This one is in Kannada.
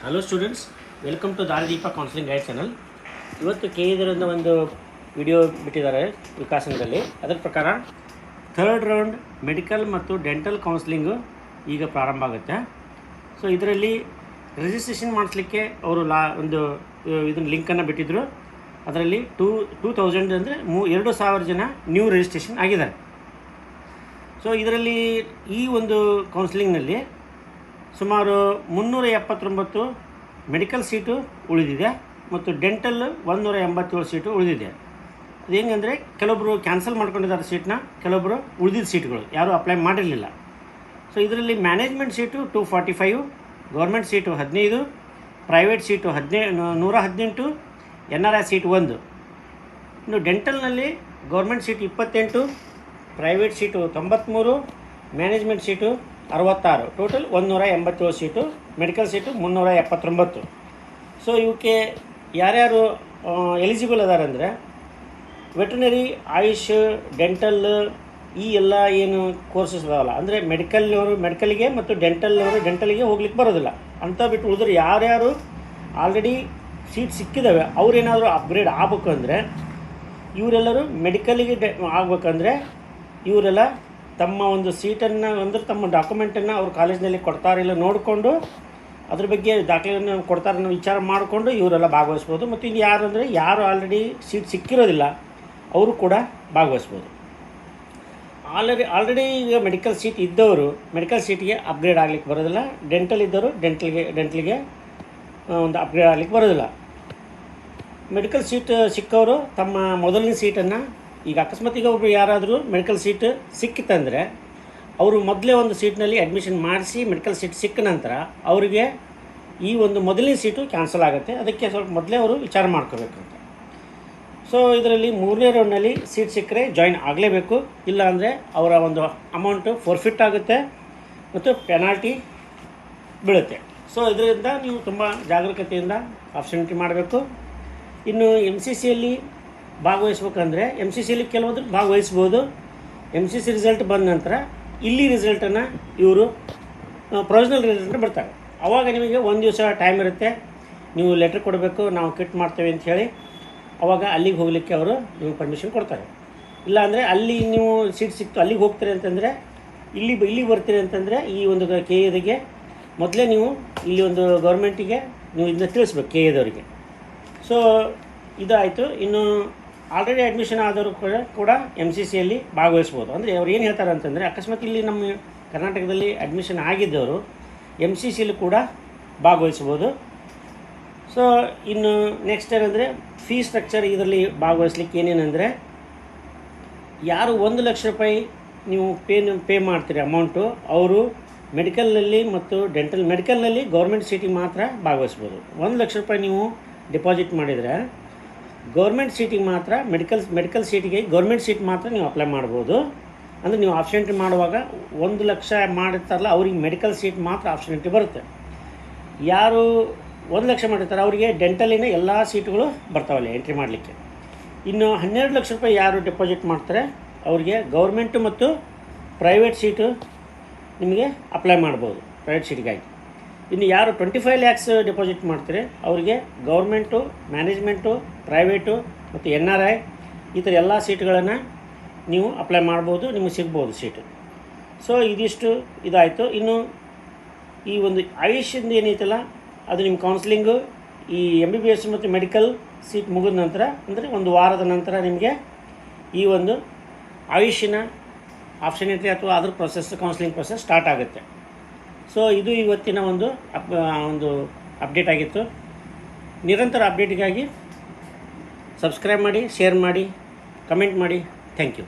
Hello students, welcome to Daridipa counselling guide channel. ಇವತ್ತು ಇದರಿಂದ ಒಂದು ವಿಡಿಯೋ ಬಿಟ್ಟಿದ್ದಾರೆ ವಿಕಾಸನದಲ್ಲಿ. ಅದರ ಪ್ರಕಾರ ಥರ್ಡ್ ರೌಂಡ್ ಮೆಡಿಕಲ್ ಮತ್ತು ಡೆಂಟಲ್ ಕೌನ್ಸಿಲಿಂಗು ಈಗ ಪ್ರಾರಂಭ ಆಗುತ್ತೆ. ಸೊ ಇದರಲ್ಲಿ ರಿಜಿಸ್ಟ್ರೇಷನ್ ಮಾಡಿಸ್ಲಿಕ್ಕೆ ಅವರು ಇದನ್ನು ಲಿಂಕನ್ನು ಬಿಟ್ಟಿದ್ದರು. ಅದರಲ್ಲಿ 2000 ಅಂದರೆ 2000 ಜನ ನ್ಯೂ ರಿಜಿಸ್ಟ್ರೇಷನ್ ಆಗಿದ್ದಾರೆ. ಸೊ ಇದರಲ್ಲಿ ಈ ಒಂದು ಕೌನ್ಸಿಲಿಂಗ್ನಲ್ಲಿ ಸುಮಾರು 379 ಮೆಡಿಕಲ್ ಸೀಟು ಉಳಿದಿದೆ ಮತ್ತು ಡೆಂಟಲ್ 187 ಸೀಟು ಉಳಿದಿದೆ. ಅದು ಹೆಂಗಂದರೆ ಕೆಲವೊಬ್ಬರು ಕ್ಯಾನ್ಸಲ್ ಮಾಡ್ಕೊಂಡಿದ್ದಾರೆ ಸೀಟ್ನ, ಕೆಲವೊಬ್ಬರು ಉಳಿದಿದ್ದ ಸೀಟ್ಗಳು ಯಾರೂ ಅಪ್ಲೈ ಮಾಡಿರಲಿಲ್ಲ. ಸೊ ಇದರಲ್ಲಿ management seat 245, government seat 15, private seat 118, NRI seat 1. ಇನ್ನು ಡೆಂಟಲ್ನಲ್ಲಿ government seat 28, private seat 93, management seat 66, total 187 seat, medical seat 379. So ಇವಕ್ಕೆ ಯಾರ್ಯಾರು ಎಲಿಜಿಬಲ್ ಅದಾರೆ ಅಂದರೆ ವೆಟರ್ನರಿ, ಆಯುಷ್, ಡೆಂಟಲ್ ಈ ಎಲ್ಲ ಏನು ಕೋರ್ಸಸ್ ಅದಾವಲ್ಲ, ಅಂದರೆ ಮೆಡಿಕಲ್ಗೆ ಮತ್ತು ಡೆಂಟಲ್ಗೆ ಹೋಗ್ಲಿಕ್ಕೆ ಬರೋದಿಲ್ಲ ಅಂತ ಬಿಟ್ಟು ಉಳಿದ್ರೆ ಯಾರ್ಯಾರು ಆಲ್ರೆಡಿ ಸೀಟ್ ಸಿಕ್ಕಿದ್ದಾವೆ ಅವರೇನಾದರೂ ಅಪ್ಗ್ರೇಡ್ ಆಗಬೇಕು ಅಂದರೆ ಇವರೆಲ್ಲರೂ ಮೆಡಿಕಲಿಗೆ ಆಗಬೇಕಂದ್ರೆ ಇವರೆಲ್ಲ ತಮ್ಮ ಒಂದು ಸೀಟನ್ನು ಅಂದರೆ ತಮ್ಮ ಡಾಕ್ಯುಮೆಂಟನ್ನು ಅವ್ರ ಕಾಲೇಜಿನಲ್ಲಿ ಕೊಡ್ತಾರಿಲ್ಲ ನೋಡಿಕೊಂಡು ಅದ್ರ ಬಗ್ಗೆ ದಾಖಲೆಯನ್ನು ಕೊಡ್ತಾರೆ ಅನ್ನೋ ವಿಚಾರ ಮಾಡಿಕೊಂಡು ಇವರೆಲ್ಲ ಭಾಗವಹಿಸ್ಬೋದು. ಮತ್ತು ಇನ್ನು ಯಾರು ಆಲ್ರೆಡಿ ಸೀಟ್ ಸಿಕ್ಕಿರೋದಿಲ್ಲ ಅವರು ಕೂಡ ಭಾಗವಹಿಸ್ಬೋದು. ಆಲ್ರೆಡಿ ಈಗ ಮೆಡಿಕಲ್ ಸೀಟ್ ಇದ್ದವರು ಮೆಡಿಕಲ್ ಸೀಟಿಗೆ ಅಪ್ಗ್ರೇಡ್ ಆಗಲಿಕ್ಕೆ ಬರೋದಿಲ್ಲ, ಡೆಂಟಲ್ ಇದ್ದವರು ಡೆಂಟಲ್ಗೆ ಒಂದು ಅಪ್ಗ್ರೇಡ್ ಆಗಲಿಕ್ಕೆ ಬರೋದಿಲ್ಲ. ಮೆಡಿಕಲ್ ಸೀಟ್ ಸಿಕ್ಕವರು ತಮ್ಮ ಮೊದಲನೇ ಸೀಟನ್ನು ಈಗ ಅಕಸ್ಮಾತ್ ಒಬ್ಬರು ಯಾರಾದರೂ ಮೆಡಿಕಲ್ ಸೀಟ್ ಸಿಕ್ಕಿತ್ತಂದರೆ ಅವರು ಮೊದಲೇ ಒಂದು ಸೀಟ್ನಲ್ಲಿ ಅಡ್ಮಿಷನ್ ಮಾಡಿಸಿ ಮೆಡಿಕಲ್ ಸೀಟ್ ಸಿಕ್ಕ ನಂತರ ಅವರಿಗೆ ಈ ಒಂದು ಮೊದಲನೇ ಸೀಟು ಕ್ಯಾನ್ಸಲ್ ಆಗುತ್ತೆ. ಅದಕ್ಕೆ ಸ್ವಲ್ಪ ಮೊದಲೇ ಅವರು ವಿಚಾರ ಮಾಡ್ಕೋಬೇಕಂತ. ಸೊ ಇದರಲ್ಲಿ 3ನೇ ರೌಂಡ್ನಲ್ಲಿ ಸೀಟ್ ಸಿಕ್ಕರೆ ಜಾಯಿನ್ ಆಗಲೇಬೇಕು, ಇಲ್ಲ ಅಂದರೆ ಅವರ ಒಂದು ಅಮೌಂಟು ಫೋರ್ಫಿಟ್ ಆಗುತ್ತೆ ಮತ್ತು ಪೆನಾಲ್ಟಿ ಬೀಳುತ್ತೆ. ಸೊ ಇದರಿಂದ ನೀವು ತುಂಬ ಜಾಗರೂಕತೆಯಿಂದ ಆಪ್ಷನ್ ಎಂಟ್ರಿ ಮಾಡಬೇಕು. ಇನ್ನು MCCಯಲ್ಲಿ ಭಾಗವಹಿಸ್ಬೇಕಂದ್ರೆ MCCಯಲ್ಲಿ ಕೆಲವೊಂದು ಭಾಗವಹಿಸ್ಬೋದು. MCC ರಿಸಲ್ಟ್ ಬಂದ ನಂತರ ಇಲ್ಲಿ ರಿಸಲ್ಟನ್ನು ಇವರು ಪ್ರೊವಿಷನಲ್ ರಿಸಲ್ಟ್ ಬರ್ತಾರೆ. ಆವಾಗ ನಿಮಗೆ ಒಂದು ದಿವಸ ಟೈಮ್ ಇರುತ್ತೆ, ನೀವು ಲೆಟ್ರ್ ಕೊಡಬೇಕು, ನಾವು ಕಿಟ್ ಮಾಡ್ತೇವೆ ಅಂತ ಹೇಳಿ. ಆವಾಗ ಅಲ್ಲಿಗೆ ಹೋಗಲಿಕ್ಕೆ ಅವರು ನಿಮಗೆ ಪರ್ಮಿಷನ್ ಕೊಡ್ತಾರೆ. ಇಲ್ಲಾಂದರೆ ಅಲ್ಲಿ ನೀವು ಸೀಟ್ ಸಿಕ್ತು ಅಲ್ಲಿಗೆ ಹೋಗ್ತೀರಿ ಅಂತಂದರೆ ಇಲ್ಲಿಗೆ ಬರ್ತೀರಿ ಅಂತಂದರೆ ಈ ಒಂದು KAಗೆ ಮೊದಲೇ ನೀವು ಇಲ್ಲಿ ಒಂದು ಗೌರ್ಮೆಂಟಿಗೆ ನೀವು ಇದನ್ನ ತಿಳಿಸ್ಬೇಕು KAದವರಿಗೆ. ಸೊ ಇದಾಯಿತು. ಇನ್ನು ಆಲ್ರೆಡಿ ಅಡ್ಮಿಷನ್ ಆದವರು ಕೂಡ MCCಯಲ್ಲಿ ಭಾಗವಹಿಸ್ಬೋದು. ಅಂದರೆ ಅವ್ರು ಏನು ಹೇಳ್ತಾರೆ ಅಂತಂದರೆ ಅಕಸ್ಮಾತ್ ಇಲ್ಲಿ ನಮ್ಮ ಕರ್ನಾಟಕದಲ್ಲಿ ಅಡ್ಮಿಷನ್ ಆಗಿದ್ದವರು MCCಯಲ್ಲಿ ಕೂಡ ಭಾಗವಹಿಸ್ಬೋದು. ಸೊ ಇನ್ನು ನೆಕ್ಸ್ಟ್ ಏನಂದರೆ ಫೀ ಸ್ಟ್ರಕ್ಚರ್. ಇದರಲ್ಲಿ ಭಾಗವಹಿಸ್ಲಿಕ್ಕೆ ಏನೇನೆಂದರೆ ಯಾರು 1 ಲಕ್ಷ ರೂಪಾಯಿ ನೀವು ಪೇ ಮಾಡ್ತೀರಿ ಅಮೌಂಟು, ಅವರು ಮೆಡಿಕಲ್ನಲ್ಲಿ ಮತ್ತು ಮೆಡಿಕಲ್ನಲ್ಲಿ ಗೌರ್ಮೆಂಟ್ ಸೀಟಿಗೆ ಮಾತ್ರ ಭಾಗವಹಿಸ್ಬೋದು. 1 ಲಕ್ಷ ರೂಪಾಯಿ ನೀವು ಡಿಪಾಸಿಟ್ ಮಾಡಿದರೆ ಗೌರ್ಮೆಂಟ್ ಸೀಟಿಗೆ ಮಾತ್ರ ಮೆಡಿಕಲ್ ಸೀಟಿಗೆ ಗೌರ್ಮೆಂಟ್ ಸೀಟ್ ಮಾತ್ರ ನೀವು ಅಪ್ಲೈ ಮಾಡ್ಬೋದು. ಅಂದರೆ ನೀವು ಆಪ್ಷನ್ ಎಂಟ್ರಿ ಮಾಡುವಾಗ 1 ಲಕ್ಷ ಮಾಡಿರ್ತಾರಲ್ಲ ಅವ್ರಿಗೆ ಮೆಡಿಕಲ್ ಸೀಟ್ ಮಾತ್ರ ಆಪ್ಷನ್ ಎಂಟ್ರಿ ಬರುತ್ತೆ. ಯಾರು 1 ಲಕ್ಷ ಮಾಡಿರ್ತಾರೆ ಅವರಿಗೆ ಡೆಂಟಲಿನ ಎಲ್ಲ ಸೀಟುಗಳು ಬರ್ತಾವಲ್ಲ ಎಂಟ್ರಿ ಮಾಡಲಿಕ್ಕೆ. ಇನ್ನು 12 ಲಕ್ಷ ರೂಪಾಯಿ ಯಾರು ಡೆಪಾಸಿಟ್ ಮಾಡ್ತಾರೆ ಅವರಿಗೆ ಗೌರ್ಮೆಂಟು ಮತ್ತು ಪ್ರೈವೇಟ್ ಸೀಟು ನಿಮಗೆ ಅಪ್ಲೈ ಮಾಡ್ಬೋದು ಪ್ರೈವೇಟ್ ಸೀಟಿಗಾಗಿ. ಇನ್ನು ಯಾರು 25 ಲ್ಯಾಕ್ಸ್ ಡೆಪಾಸಿಟ್ ಮಾಡ್ತಾರೆ ಅವರಿಗೆ ಗೌರ್ಮೆಂಟು, ಮ್ಯಾನೇಜ್ಮೆಂಟು, ಪ್ರೈವೇಟು ಮತ್ತು NRI ಈ ಥರ ಎಲ್ಲ ಸೀಟ್ಗಳನ್ನು ನೀವು ಅಪ್ಲೈ ಮಾಡ್ಬೋದು, ನಿಮಗೆ ಸಿಗ್ಬೋದು ಸೀಟು. ಸೊ ಇದಿಷ್ಟು ಇದಾಯಿತು. ಇನ್ನು ಈ ಒಂದು ಆಯುಷಿಂದ ಏನೈತಲ್ಲ ಅದು ನಿಮ್ಮ ಕೌನ್ಸಿಲಿಂಗು ಈ MBBS ಮತ್ತು ಮೆಡಿಕಲ್ ಸೀಟ್ ಮುಗಿದ ನಂತರ ಅಂದರೆ ಒಂದು ವಾರದ ನಂತರ ನಿಮಗೆ ಈ ಒಂದು ಆಯುಷಿನ ಆಪ್ಷನ್ ಎಂಟ್ರಿ ಅಥವಾ ಅದ್ರ ಕೌನ್ಸಿಲಿಂಗ್ ಪ್ರೊಸೆಸ್ ಸ್ಟಾರ್ಟ್ ಆಗುತ್ತೆ. ಸೊ ಇದು ಇವತ್ತಿನ ಒಂದು ಅಪ್ಡೇಟ್ ಆಗಿತ್ತು. ನಿರಂತರ ಅಪ್ಡೇಟಿಗಾಗಿ ಸಬ್ಸ್ಕ್ರೈಬ್ ಮಾಡಿ, ಶೇರ್ ಮಾಡಿ, ಕಮೆಂಟ್ ಮಾಡಿ. Thank you.